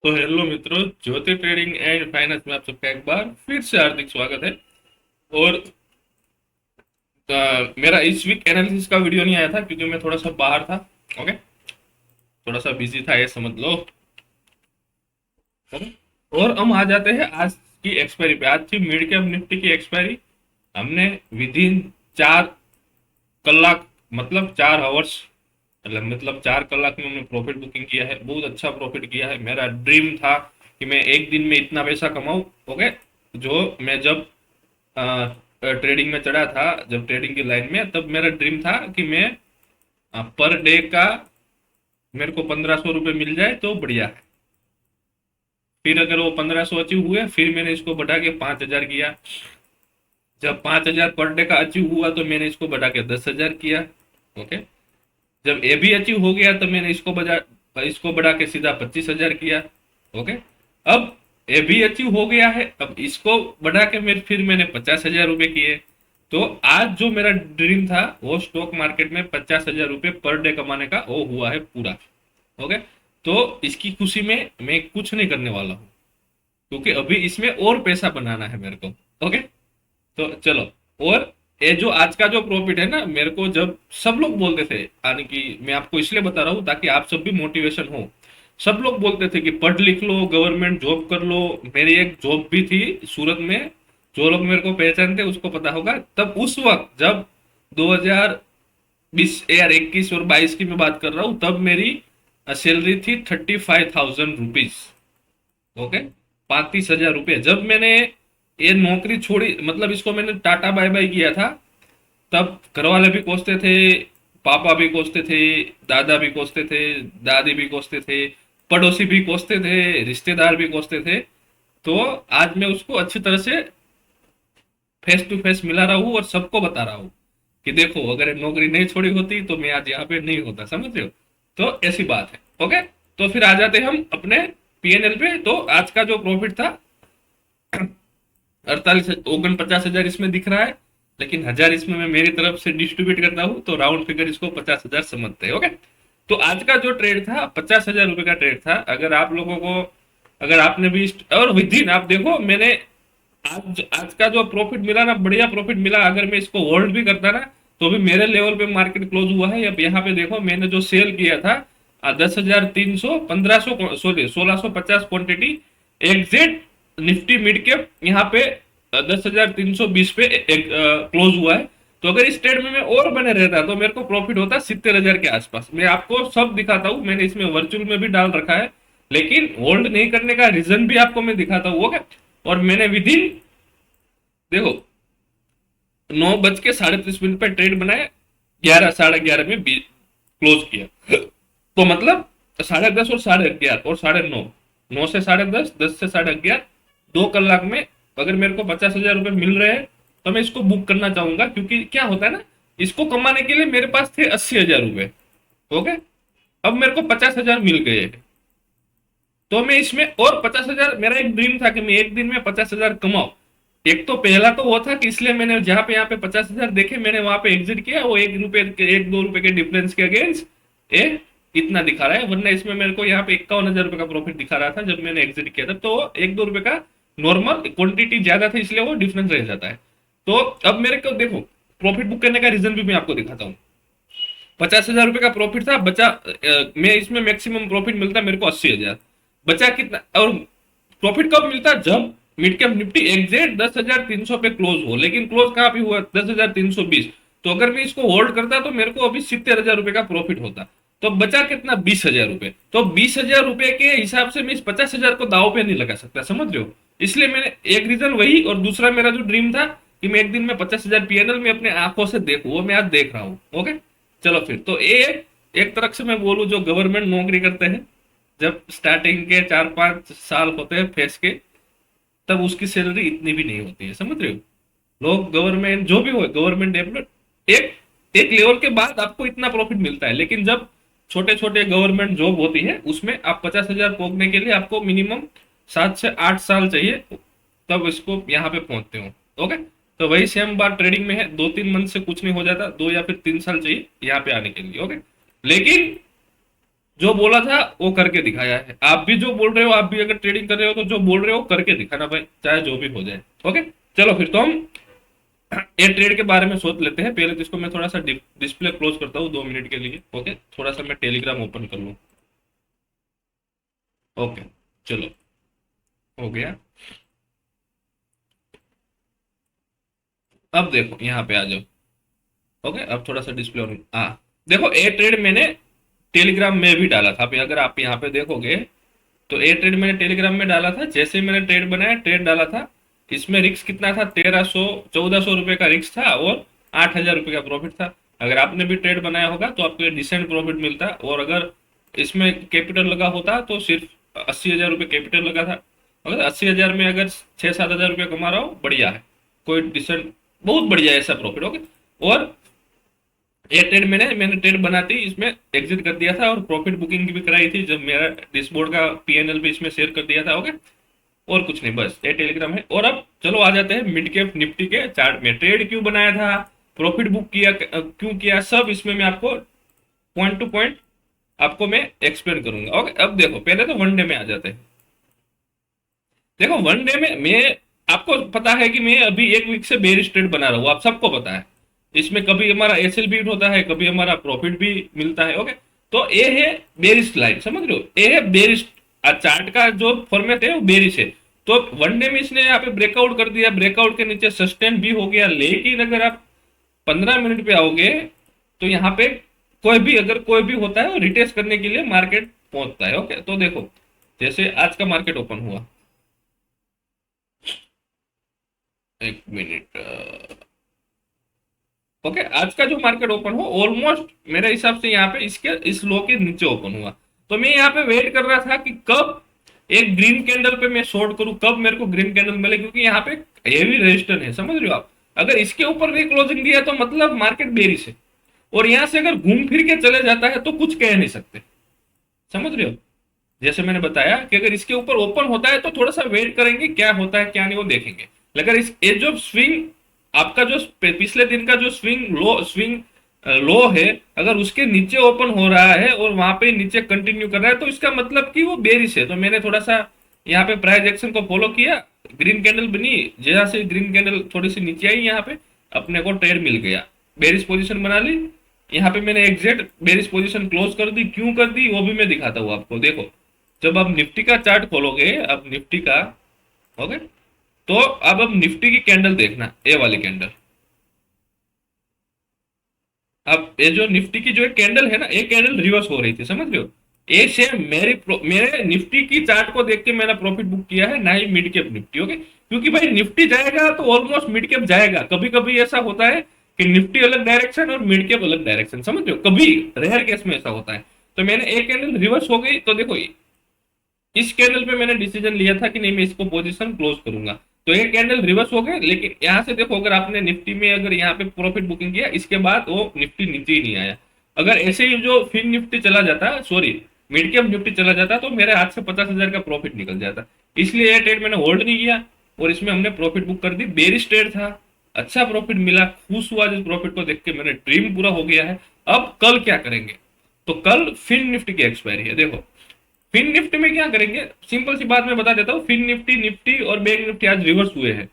तो हेलो मित्रों, ज्योति trading and finance में आप सबका एक बार फिर से हार्दिक स्वागत है। और मेरा इस वीक एनालिसिस का वीडियो नहीं आया था क्योंकि मैं थोड़ा सा बाहर था। ओके, थोड़ा सा बिजी था, ये समझ लो। ओके, और हम आ जाते हैं आज की एक्सपायरी पे। आज थी मिड कैप निफ्टी की एक्सपायरी। हमने विद इन 4 कलाक, मतलब 4 आवर्स, मतलब 4 कलाक में हमने प्रॉफिट बुकिंग किया है। बहुत अच्छा प्रॉफिट किया है। मेरा ड्रीम था कि मैं एक दिन में इतना पैसा कमाऊं। ओके, जो मैं जब ट्रेडिंग में चढ़ा था, जब ट्रेडिंग की लाइन में, तब मेरा ड्रीम था कि मैं पर डे का मेरे को 1500 रुपये मिल जाए तो बढ़िया है। फिर अगर वो 1500 अचीव हुए, फिर मैंने इसको बढ़ा के 5000 किया। जब 5000 पर डे का अचीव हुआ तो मैंने इसको बढ़ा के 10,000 किया। ओके, जब ये भी अचीव हो गया तो मैंने इसको बढ़ा के सीधा 25,000 किया। ओके, अब ये भी अचीव हो गया है, अब इसको बढ़ा के फिर मैंने 50,000 रुपये किए। तो आज जो मेरा ड्रीम था वो स्टॉक मार्केट में 50,000 रुपये पर डे कमाने का, वो हुआ है पूरा। ओके, तो इसकी खुशी में मैं कुछ नहीं करने वाला हूँ, क्योंकि अभी इसमें और पैसा बनाना है मेरे को। ओके, तो चलो। और ये जो आज का जो प्रॉफिट है ना, मेरे को जब सब लोग बोलते थे, यानी कि मैं आपको इसलिए बता रहा हूँ ताकि आप सब भी मोटिवेशन हो। सब लोग बोलते थे कि पढ़ लिख लो, गवर्नमेंट जॉब कर लो। मेरी एक जॉब भी थी सूरत में। जो लोग मेरे को पहचानते उसको पता होगा, तब उस वक्त जब 2020 यार 21 और 22 की मैं बात कर रहा हूँ, तब मेरी सैलरी थी 35,000 रुपीज। ओके, 35,000 रुपये। जब मैंने ये नौकरी छोड़ी, मतलब इसको मैंने टाटा बाय बाय किया था, तब घर वाले भी कोसते थे, पापा भी कोसते थे, दादा भी कोसते थे, दादी भी कोसते थे, पड़ोसी भी कोसते थे, रिश्तेदार भी कोसते थे। तो आज मैं उसको अच्छी तरह से फेस टू फेस मिला रहा हूँ और सबको बता रहा हूँ कि देखो, अगर ये नौकरी नहीं छोड़ी होती तो मैं आज यहाँ पे नहीं होता, समझ रहे हो। तो ऐसी बात है। ओके, तो फिर आ जाते हम अपने पीएनएल पे। तो आज का जो प्रॉफिट था 48 49 हजार इसमें दिख रहा है, लेकिन 1000 इसमें मैं मेरी तरफ से डिस्ट्रीब्यूट करता हूँ, तो राउंड फिगर इसको 50,000 समझते हैं। ओके, तो आज का जो ट्रेड था 50,000 रुपए का ट्रेड था। अगर आप लोगों को, अगर आपने भी और विद इन आप देखो, मैंने आज आज का जो प्रॉफिट मिला ना, बढ़िया प्रॉफिट मिला। अगर मैं इसको होल्ड भी करता ना, तो भी मेरे लेवल पे मार्केट क्लोज हुआ है। अब यहाँ पे देखो, मैंने जो सेल किया था 10,300 1500, sorry 1650 quantity, exact Nifty mid cap यहाँ पे 10,320 पे क्लोज हुआ है। तो अगर इस ट्रेड में मैं और बने रहता तो मेरे को प्रॉफिट होता 70,000 के आसपास। मैं आपको सब दिखाता हूँ, मैंने इसमें वर्चुअल में भी डाल रखा है, लेकिन होल्ड नहीं करने का रीजन भी आपको मैं दिखाता हूँ। ओके, और मैंने विद इन, देखो, 9 बज के 37 मिनट पे ट्रेड बनाया, 11 साढ़े 11 में क्लोज किया। तो मतलब 10:30 और 11:30 और 9:30, 9 से 10:30, 10 से 11:30, 2 कलाक में अगर मेरे को 50,000 रुपये मिल रहे हैं, तो मैं इसको बुक करना चाहूंगा। क्योंकि क्या होता है ना, इसको कमाने के लिए मेरे पास थे 80,000 रुपये। ओके, अब मेरे को 50,000 मिल गए, तो मैं इसमें और 50,000, मेरा एक ड्रीम था कि मैं एक दिन में 50,000 कमाऊं। एक तो पहला तो वो था कि इसलिए मैंने जहां पे यहाँ पे 50,000 देखे, मैंने वहां पे एग्जिट किया। वो 1 रुपए के, 1 2 रुपए के डिफरेंस के अगेंस्ट ये इतना दिखा रहा है, वरना इसमें मेरे को यहाँ पे 51,000 रुपए का प्रॉफिट दिखा रहा था जब मैंने एग्जिट किया था। तो 1 2 रुपए का नॉर्मल क्वांटिटी ज्यादा था, इसलिए वो डिफरेंस रह जाता है। तो अब मेरे को देखो, प्रॉफिट बुक करने का रीजन भी मैं आपको दिखाता हूँ। 50,000 रुपए का प्रॉफिट था, बचा मैं इसमें मैक्सिमम प्रॉफिट मिलता मेरे को 80,000। बचा कितना, और प्रॉफिट कब मिलता, जब मिड कैप निफ्टी एग्जैक्ट 10,300 पे क्लोज हो। लेकिन क्लोज कहाँ पे हुआ, 10,320। तो अगर मैं इसको होल्ड करता तो मेरे को अभी 70,000 रुपए का प्रॉफिट होता। तो बचा कितना, 20,000 रुपए। तो 20,000 रुपए के हिसाब से मैं इस 50,000 को दाव पे नहीं लगा सकता, समझ रहे हो। इसलिए मैंने, एक रीजन वही, और दूसरा मेरा जो ड्रीम था कि मैं एक दिन में 50,000 पीएनएल में अपने आंखों से देखूं, वो मैं आज देख रहा हूँ। ओके, चलो फिर तो एक एक तरह से मैं बोलूं, जो गवर्नमेंट नौकरी करते हैं, जब स्टार्टिंग के 4 5 साल होते हैं फेस के, तब उसकी सैलरी इतनी भी नहीं होती है, समझ रहे हो। लोग गवर्नमेंट जो भी हो, गवर्नमेंट एम्प्लॉय, एक एक लेवल के बाद आपको इतना प्रॉफिट मिलता है। लेकिन जब छोटे छोटे गवर्नमेंट जॉब होती है, उसमें आप 50,000 पहुंचने के लिए आपको मिनिमम 7 से 8 साल चाहिए, तब इसको यहाँ पे पहुंचते हो। ओके, तो वही सेम बात ट्रेडिंग में है, 2 3 मंथ से कुछ नहीं हो जाता, 2 या फिर 3 साल चाहिए यहाँ पे आने के लिए। ओके, लेकिन जो बोला था वो करके दिखाया है। आप भी जो बोल रहे हो, आप भी अगर ट्रेडिंग कर रहे हो तो जो बोल रहे हो करके दिखाना भाई, चाहे जो भी हो जाए। ओके, चलो फिर तो हम ये ट्रेड के बारे में सोच लेते हैं। पहले तो इसको मैं थोड़ा सा डिस्प्ले क्लोज करता हूँ 2 मिनट के लिए। ओके, थोड़ा सा मैं टेलीग्राम ओपन कर लूँ। ओके, चलो, हो गया। अब देखो यहाँ पे आ जाओ। ओके, अब थोड़ा सा डिस्प्ले ऑन, हाँ। देखो ए ट्रेड मैंने टेलीग्राम में भी डाला था। अभी अगर आप यहाँ पे देखोगे तो ए ट्रेड मैंने टेलीग्राम में डाला था। जैसे ही मैंने ट्रेड बनाया, ट्रेड डाला था, इसमें रिक्स कितना था? 1300 1400 रुपए का रिक्स था और 8000 रुपये का प्रॉफिट था। अगर आपने भी ट्रेड बनाया होगा तो आपको डिसेंट प्रॉफिट मिलता। और अगर इसमें कैपिटल लगा होता तो सिर्फ 80,000 रुपये कैपिटल लगा था। अगर 80,000 में अगर 6-7 हजार रुपये कमा रहा हो, बढ़िया है। कोई डिसेंट, बहुत बढ़िया है ऐसा प्रॉफिट। ओके, और ये ट्रेड मैंने ट्रेड बनाते ही इसमें एग्जिट कर दिया था और प्रॉफिट बुकिंग भी कराई थी, जब मेरा डिस्बोर्ड का पीएनएल भी इसमें शेयर कर दिया था। ओके, और कुछ नहीं, बस ये टेलीग्राम है। और अब चलो आ जाते हैं मिड कैप निफ्टी के चार्ट में। ट्रेड क्यों बनाया था, प्रॉफिट बुक किया क्यों किया, सब इसमें मैं आपको पॉइंट टू पॉइंट आपको मैं एक्सप्लेन करूंगा। ओके, अब देखो पहले तो वन डे में आ जाते हैं। देखो वन डे में मैं, आपको पता है कि मैं अभी एक वीक से बेरिश ट्रेड बना रहा हूँ, आप सबको पता है। इसमें कभी हमारा एसएल बीट होता है, कभी हमारा प्रॉफिट भी मिलता है। ओके, तो ये है बेरिश लाइन, समझ रहे हो, ये है बेरिश। चार्ट का जो फॉर्मेट है वो बेरिश है। तो वन डे में इसने यहाँ पे ब्रेकआउट कर दिया, ब्रेकआउट के नीचे सस्टेन भी हो गया। लेकिन अगर आप 15 मिनट पे आओगे तो यहाँ पे कोई भी, अगर कोई भी होता है वो रिटेस्ट करने के लिए मार्केट पहुंचता है। ओके, तो देखो जैसे आज का मार्केट ओपन हुआ, एक मिनट। ओके, आज का जो मार्केट ओपन हुआ ऑलमोस्ट मेरे हिसाब से यहाँ पे इसके इस लो के नीचे ओपन हुआ। तो मैं यहाँ पे वेट कर रहा था कि कब एक ग्रीन कैंडल पे मैं शॉर्ट करूं, कब मेरे को ग्रीन कैंडल मिले, क्योंकि यहाँ पे हेवी रेजिस्टेंस है, समझ रहे हो आप। अगर इसके ऊपर भी क्लोजिंग दिया तो मतलब मार्केट बेरिश है। और यहाँ से अगर घूम फिर के चले जाता है तो कुछ कह नहीं सकते, समझ रहे हो। जैसे मैंने बताया कि अगर इसके ऊपर ओपन होता है तो थोड़ा सा वेट करेंगे, क्या होता है क्या नहीं वो देखेंगे। लेकिन इस ये जो स्विंग, आपका जो पिछले दिन का जो स्विंग लो है, अगर उसके नीचे ओपन हो रहा है और वहां पे नीचे कंटिन्यू कर रहा है तो इसका मतलब कि वो बेरिश है। तो मैंने थोड़ा सा यहाँ पे प्राइस एक्शन को फॉलो किया, ग्रीन कैंडल बनी, जैसे ग्रीन कैंडल थोड़ी सी नीचे आई यहाँ पे अपने को ट्रेड मिल गया, बेरिश पोजीशन बना ली। यहाँ पे मैंने एग्जैक्ट बेरिश पोजीशन क्लोज कर दी। क्यों कर दी वो भी मैं दिखाता हूँ आपको। देखो जब आप निफ्टी का चार्ट खोलोगे, अब निफ्टी का, ओके, तो अब निफ्टी की कैंडल देखना, ए वाली कैंडल। अब ये जो निफ्टी की जो एक कैंडल है ना, एक कैंडल रिवर्स हो रही थी, समझ रहे हो। ए सेम मेरे निफ्टी की चार्ट को देख के मैंने प्रॉफिट बुक किया है, ना ही मिड कैप निफ्टी। ओके, क्योंकि भाई निफ्टी जाएगा तो ऑलमोस्ट मिड कैप जाएगा। कभी कभी ऐसा होता है कि निफ्टी अलग डायरेक्शन और मिड कैप अलग डायरेक्शन, समझ रहे हो, कभी रेयर केस में ऐसा होता है। तो मैंने एक कैंडल रिवर्स हो गई तो देखो इस कैंडल पे मैंने डिसीजन लिया था कि नहीं मैं इसको पोजीशन क्लोज करूंगा। तो ये कैंडल रिवर्स हो गए। लेकिन यहां से देखो, अगर आपने निफ्टी में अगर यहाँ पे प्रॉफिट बुकिंग किया, इसके बाद वो निफ्टी नीचे ही नहीं आया। अगर ऐसे ही जो फिन निफ्टी चला जाता, सॉरी मिड कैप निफ्टी चला जाता, तो मेरे हाथ से 50,000 का प्रॉफिट निकल जाता। इसलिए ये ट्रेड मैंने होल्ड नहीं किया और इसमें हमने प्रॉफिट बुक कर दी। बेरिश ट्रेड था, अच्छा प्रॉफिट मिला, खुश हुआ जिस प्रॉफिट को देख के, मेरा ड्रीम पूरा हो गया है। अब कल क्या करेंगे, तो कल फिन निफ्टी की एक्सपायरी है। देखो फिन निफ्टी में क्या करेंगे, सिंपल सी बात मैं बता देता हूँ। फिन निफ्टी, निफ्टी और बैंक निफ्टी आज रिवर्स हुए हैं।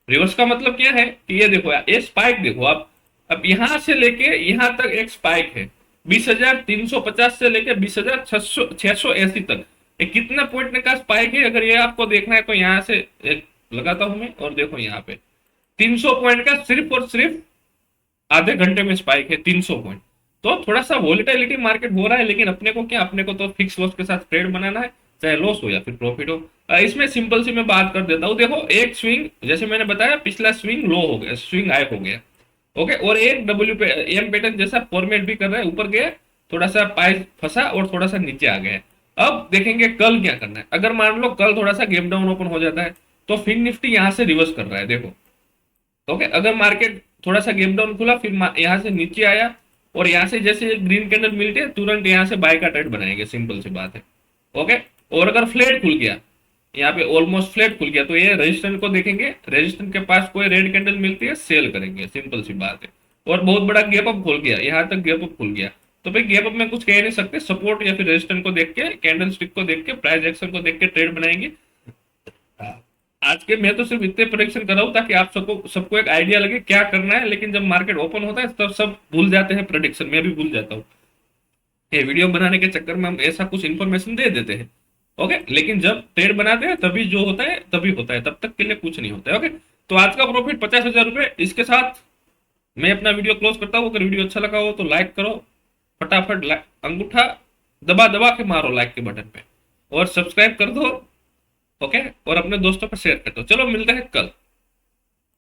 रिवर्स का मतलब क्या है कि ये देखो यार, ये स्पाइक देखो आप, अब यहां से लेके यहां तक एक स्पाइक है, 20,350 से लेके 20,680 तक। ये कितना पॉइंट का स्पाइक है, अगर ये आपको देखना है तो यहाँ से एक लगाता हूं मैं, और देखो यहाँ पे 300 पॉइंट का सिर्फ और सिर्फ आधे घंटे में स्पाइक है, 300 पॉइंट। तो थोड़ा सा वोलेटिलिटी मार्केट हो रहा है, लेकिन अपने को क्या, अपने को तो फिक्स लॉस के साथ ट्रेड बनाना है, चाहे लॉस हो या फिर प्रॉफिट हो। इसमें सिंपल सी मैं बात कर देता हूँ। देखो एक स्विंग, जैसे मैंने बताया, पिछला स्विंग लो हो गया, स्विंग हाई हो गया। ओके, और एक डब्ल्यू पे एम पैटर्न जैसा फॉर्मेट भी कर रहा है, ऊपर गया, थोड़ा सा पाइस फंसा और थोड़ा सा नीचे आ गया। अब देखेंगे कल क्या करना है। अगर मान लो कल थोड़ा सा गैप डाउन ओपन हो जाता है तो फिन निफ्टी यहाँ से रिवर्स कर रहा है, देखो। ओके, अगर मार्केट थोड़ा सा गैप डाउन खुला, फिर यहाँ से नीचे आया और यहाँ से जैसे ग्रीन कैंडल मिलती है, तुरंत यहाँ से बाय का ट्रेड बनाएंगे, सिंपल सी बात है। ओके, और अगर फ्लैट खुल गया, यहाँ पे ऑलमोस्ट फ्लैट खुल गया, तो ये रेजिस्टेंस को देखेंगे, रेजिस्टेंस के पास कोई रेड कैंडल मिलती है, सेल करेंगे, सिंपल सी बात है। और बहुत बड़ा गैप अप खुल गया, यहाँ तक गैप अप खुल गया, तो भाई गैप अप में कुछ कह नहीं सकते, सपोर्ट या फिर रेजिस्टेंस को देख के, कैंडल स्टिक को देख के, प्राइस एक्शन को देख के ट्रेड बनाएंगे। आज के मैं तो सिर्फ इतने प्रेडिक्शन कर रहा हूँ ताकि आप सबको सबको एक आइडिया लगे क्या करना है, लेकिन जब मार्केट ओपन होता है तब सब भूल जाते हैं प्रेडिक्शन, मैं भी भूल जाता हूँ। ये वीडियो बनाने के चक्कर में हम ऐसा कुछ इन्फॉर्मेशन दे देते हैं। ओके, लेकिन जब ट्रेड बनाते हैं तभी जो होता है तभी होता है, तब तक के लिए कुछ नहीं होता है। ओके, तो आज का प्रॉफिट 50,000 रुपये। इसके साथ मैं अपना वीडियो क्लोज करता हूँ। अगर वीडियो अच्छा लगा हो तो लाइक करो, फटाफट अंगूठा दबा दबा के मारो लाइक के बटन पे, और सब्सक्राइब कर दो। ओके, और अपने दोस्तों को शेयर कर दो। चलो मिलते हैं कल।